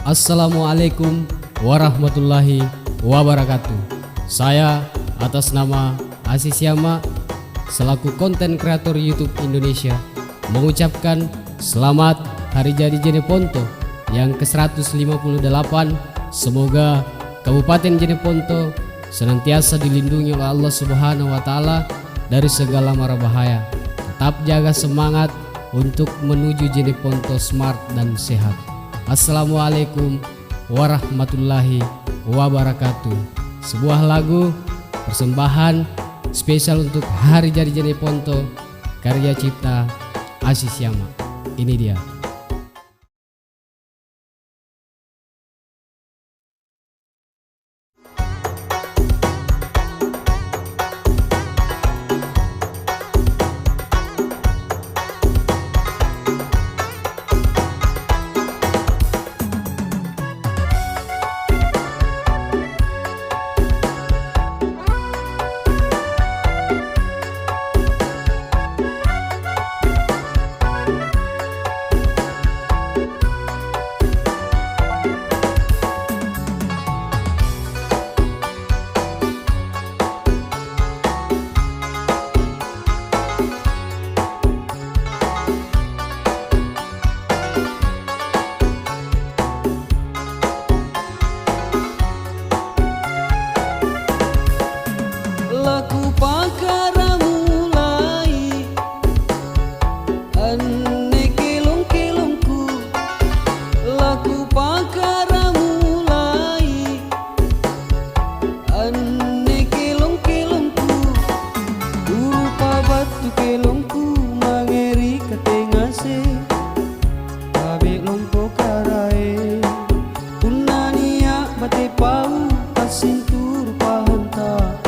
Assalamualaikum warahmatullahi wabarakatuh. Saya atas nama Aziz Yama selaku konten kreator YouTube Indonesia mengucapkan selamat Hari Jadi Jeneponto yang ke-158. Semoga Kabupaten Jeneponto senantiasa dilindungi oleh Allah Subhanahu wa taala dari segala mara bahaya. Tetap jaga semangat untuk menuju Jeneponto smart dan sehat. Assalamualaikum warahmatullahi wabarakatuh. Sebuah lagu persembahan spesial untuk Hari Jadi Jeneponto karya cipta Aziz Yama. Ini dia. Laku pakara mulai ane kilung-kilungku, laku pakara mulai ane kilung-kilungku, rupa batu kilungku mangeri katengase kabe lompo karae punania bate pau asintur pahanta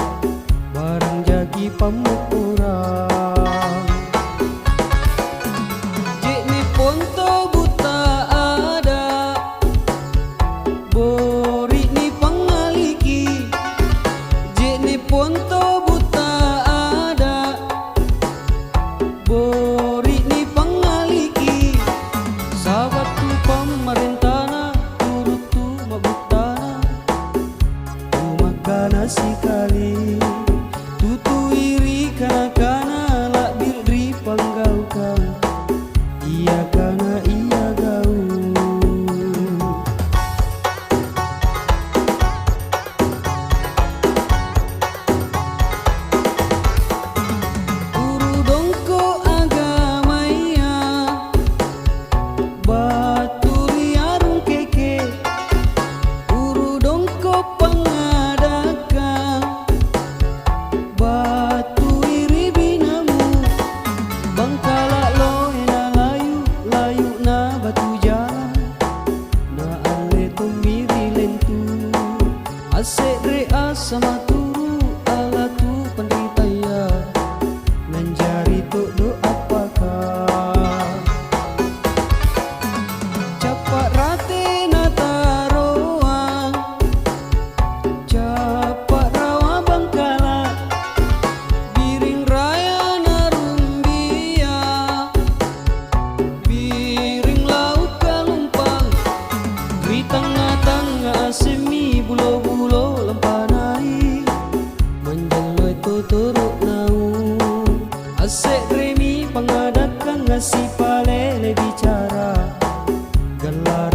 barang jagi pamukura Jeneponto buta ada bori ni pangaliki Jeneponto buta ada bori ni pangaliki sahabatku pamarentana turut tu mabutana tu makan nasi kali tutu iri kana-kana lak bildri panggaukan iya kana iya gau uru dongko agamaya batu liarung keke uru dongko pangadaka batu iri binamu bangkala loe na layu na batu jalan na ale tumiri lentu asek rea sama turu ala tu panditaya nanjari tu do apakah capak rate na taroa capak rawa bangkala biring raya narumbia biring laut kalumpang di tengah-tengah semi bulo-bulo lempanai menjeloi tuturuk nau asek remi pengadakan ngasih palele bicara gelar